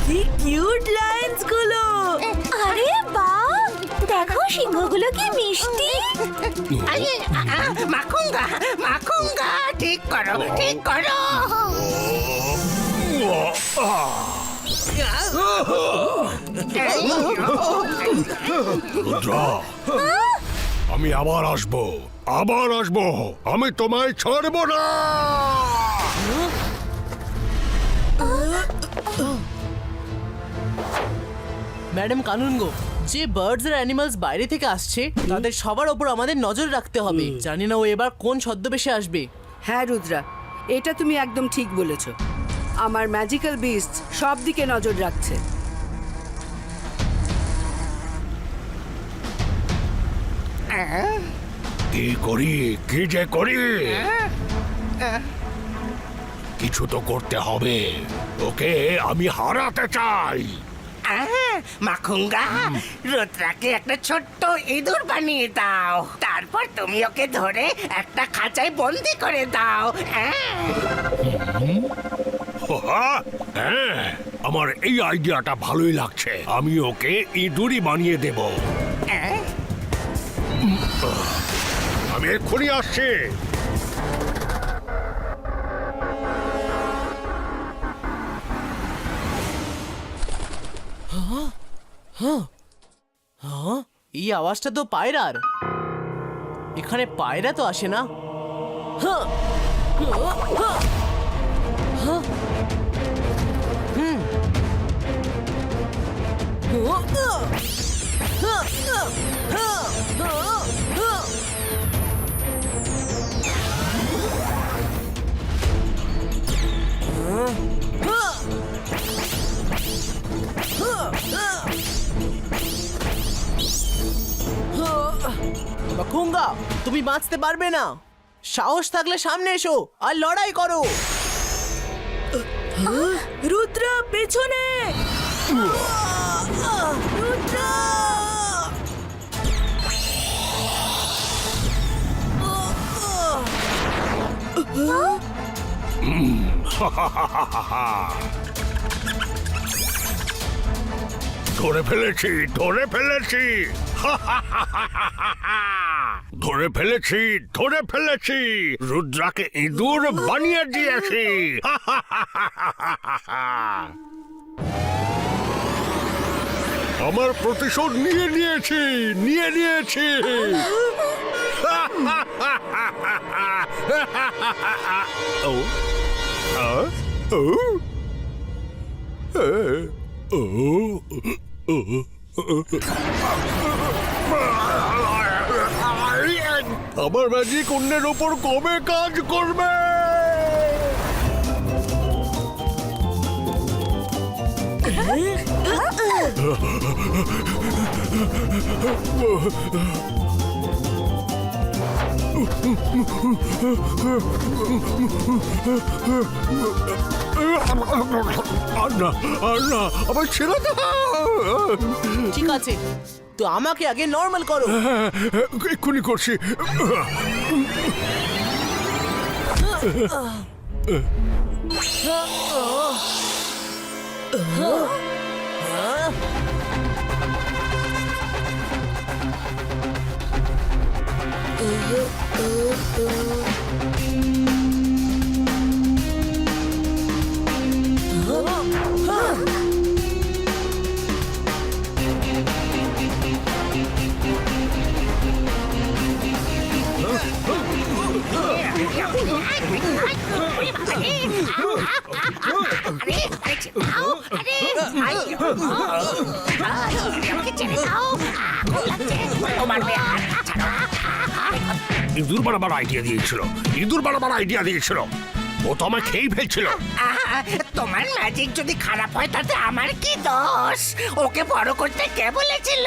কি কিউট লাইন্স গুলো! আরে বাহ, দেখো সিংহগুলো কি মিষ্টি। মাখুঙ্গা, মাখুঙ্গা, ঠিক করো, ঠিক করো। রুদ্র, আমি আবার আসবো, আবার আসবো। আমি তোমায় ছাড়বো না। ম্যাডাম কানুনগো, যে বার্ডস আর অ্যানিমালস বাইরে থেকে আসছে তাদের সবার ওপর আমাদের নজর রাখতে হবে। জানি না ও এবার কোন ছদ্মবেশে আসবে। হ্যাঁ রুদ্রা, এটা তুমি একদম ঠিক বলেছ। আমার ম্যাজিক্যাল বিস্ট সব দিকে নজর রাখছে। কি করি, কি যে করি? কিছু তো করতে হবে। ওকে আমি হারাতে চাই। মাখুঙ্গা, রুদ্রাকে একটা ছোট্ট ইঁদুর বানিয়ে দাও। তারপর তুমি ওকে ধরে একটা খাঁচায় বন্দি করে দাও। হ্যাঁ, আমার এই আইডিয়াটা ভালোই লাগছে। আমি ওকে ইঁদুরই বানিয়ে দেব। আমি এক্ষুনি আসছি। এই আওয়াজটা তো পায়রার। এখানে পায়রা তো আসে না। হ্যাঁ, হ্যাঁ, হুম, মাখুঙ্গা, তুমি বাঁচতে পারবে না। সাহস থাকলে সামনে এসো আর লড়াই করো। রুদ্রা, পেছনে! রুদ্রা! ধরে ফেলেছি, ধরে ফেলেছি। ধরে ফেলেছি, ধরে ফেলেছি, রুদ্রাকে ইঁদুর বানিয়ে দিয়েছি। আমার প্রতিশোধ নিয়ে নিয়েছি, নিয়ে নিয়েছি। ও ও আমার ম্যাজিক অন্যের ওপর কবে কাজ করবে? আর না, আর না, আমার ছেড়ে দাও। ঠিক আছে, তো আমাকে আগে নর্মাল করো। এক্ষুনি করছি। ইঁদুর বানাবার আইডিয়া দিয়েছিল, ইঁদুর বানাবার আইডিয়া দিয়েছিল। ও তো আমায় খেয়েই ফেলছিল। তোমার ম্যাজিক যদি খারাপ হয় তাতে আমার কি দোষ? ওকে বড় করতে কে বলেছিল?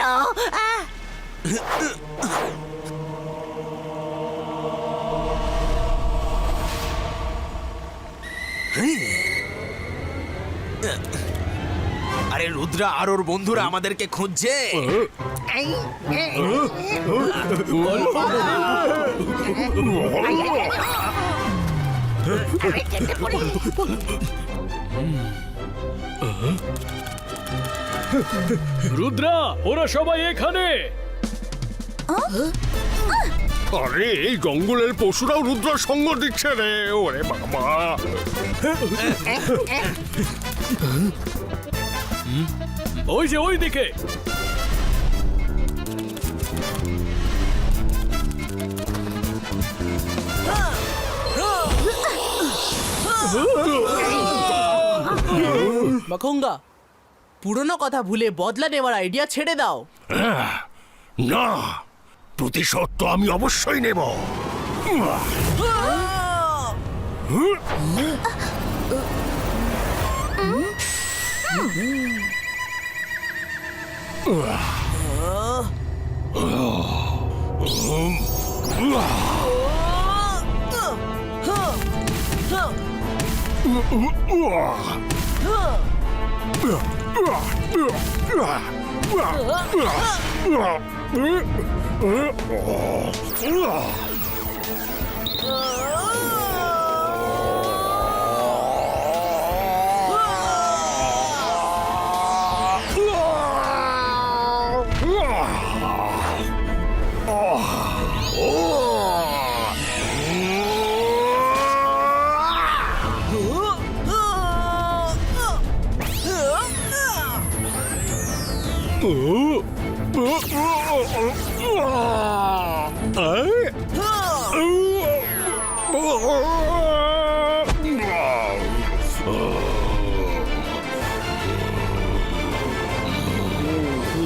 আরে রুদ্রা আর ওর বন্ধুরা আমাদেরকে খুঁজছে। রুদ্রা, ওরা সবাই এখানে। আরে এই জঙ্গলের পশুরাও রুদ্রার সঙ্গ দিচ্ছে রে। ওরে বাবা, ওই যে ওই দিকে। মাখুঙ্গা, পুরনো কথা ভুলে বদলা নেওয়ার আইডিয়া ছেড়ে দাও। না, প্রতিশোধ তো আমি অবশ্যই নেব।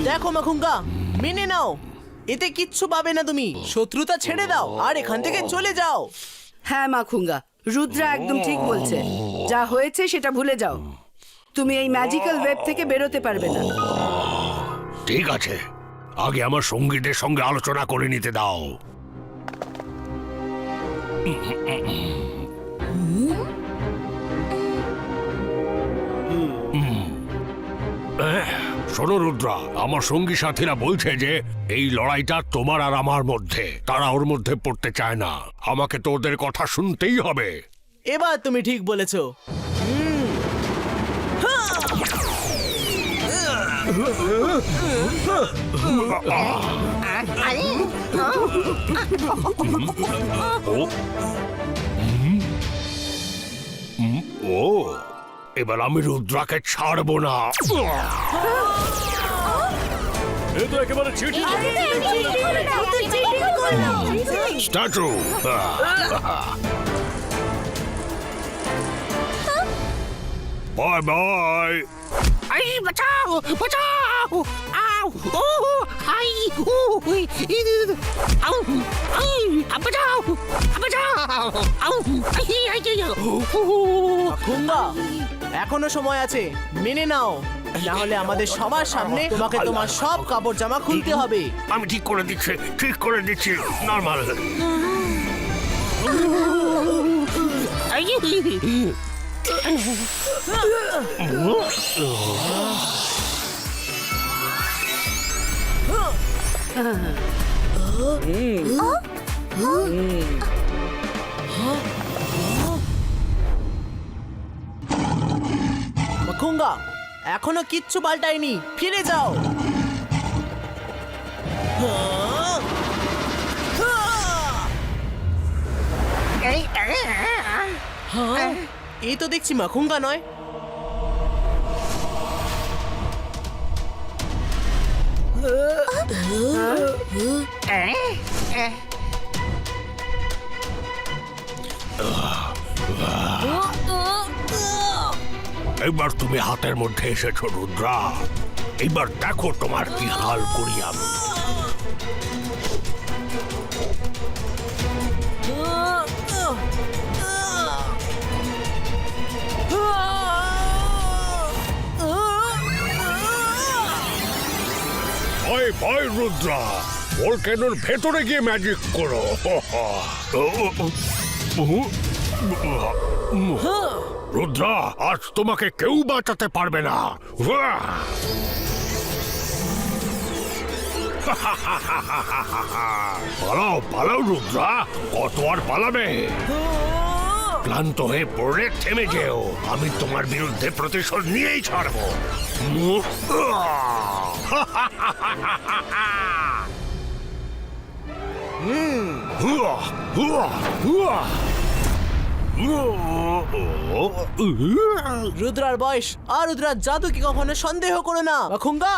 দেখো মাখুঙ্গা, মেনে নাও, এতে কিচ্ছু পাবে না তুমি। শত্রুতা ছেড়ে দাও আর এখান থেকে চলে যাও। হ্যাঁ মাখুঙ্গা, রুদ্রা একদম ঠিক বলছে। যা হয়েছে সেটা ভুলে যাও। তুমি এই ম্যাজিক্যাল ওয়েব থেকে বেরোতে পারবে না। ঠিক আছে, আগে আমার সঙ্গীদের সঙ্গে আলোচনা করে নিতে দাও। শোনো রুদ্রা, আমার সঙ্গী সাথীরা বলছে যে এই লড়াইটা তোমার আর আমার মধ্যে। তারা ওর মধ্যে পড়তে চায় না। আমাকে তো ওদের কথা শুনতেই হবে। এবার তুমি ঠিক বলেছো। ও এবার আমি রুদ্রাকে ছাড়বো না। এ তো একেবারে চিঠি। Statue bye bye. আই বাঁচাও বাঁচাও আউ ও হাই ও আউ আই বাঁচাও বাঁচাও আউ আই আই খুঙ্গা এখনো সময় আছে, মেনে নাও, না হলে আমাদের সবার সামনে তোমাকে তোমার সব কাপড় জামা খুলতে হবে। আমি ঠিক করে দিচ্ছি নর্মাল। খুঙ্গা এখনো কিচ্ছু পাল্টায়নি, ফিরে যাও। এই তো দেখছি মাখুঙ্গা নয়। এবার তুমি হাতের মধ্যে এসেছো রুদ্রা, এবার দেখো তোমার কি হাল করি আমি। ভয় ভয় রুদ্রা, ভলক্যানোর ভেতরে গিয়ে ম্যাজিক করো। রুদ্রা, আজ তোমাকে কেউ বাঁচাতে পারবে না। পালাও পালাও রুদ্রা, কত আর পালাবে? ক্লান্ত হয়ে পড়লে থেমে যেও, আমি তোমার বিরুদ্ধে প্রতিশোধ নিয়েই ছাড়বো। রুদ্রার বয়স আর রুদ্রার জাদুকে কখনো সন্দেহ করো না মাখুঙ্গা।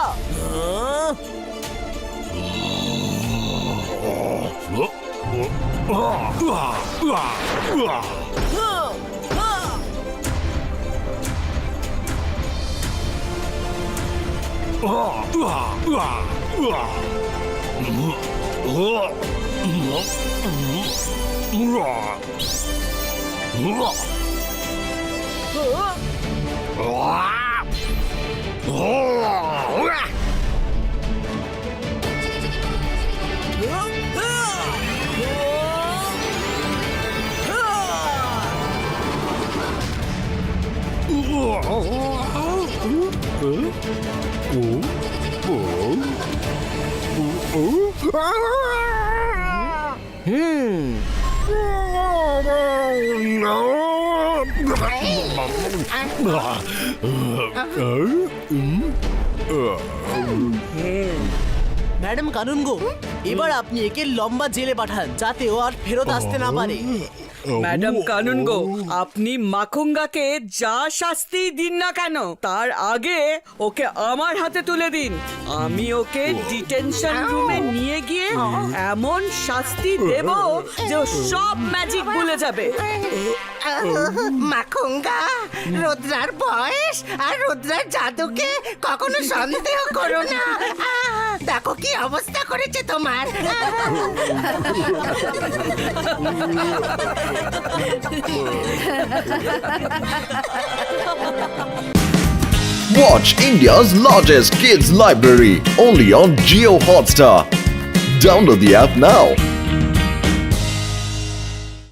ম্যাডাম কানুনগো, এবার আপনি একে লম্বা জেলে পাঠান যাতে ও আর ফেরত আসতে না পারে। ম্যাডাম কানুনগো, আপনি মাখুঙ্গাকে যা শাস্তি দিন না কেন তার আগে ওকে আমার হাতে তুলে দিন। আমি ওকে ডিটেনশন রুমে নিয়ে গিয়ে এমন শাস্তি দেব যে ও সব ম্যাজিক ভুলে যাবে। মাখুঙ্গা, রুদ্রার বয়স আর রুদ্রার জাদুকে কখনো সন্দেহ করো না। দেখো কি অবস্থা করেছে তোমার। Watch India's largest kids library only on Jio Hotstar. Download the app now.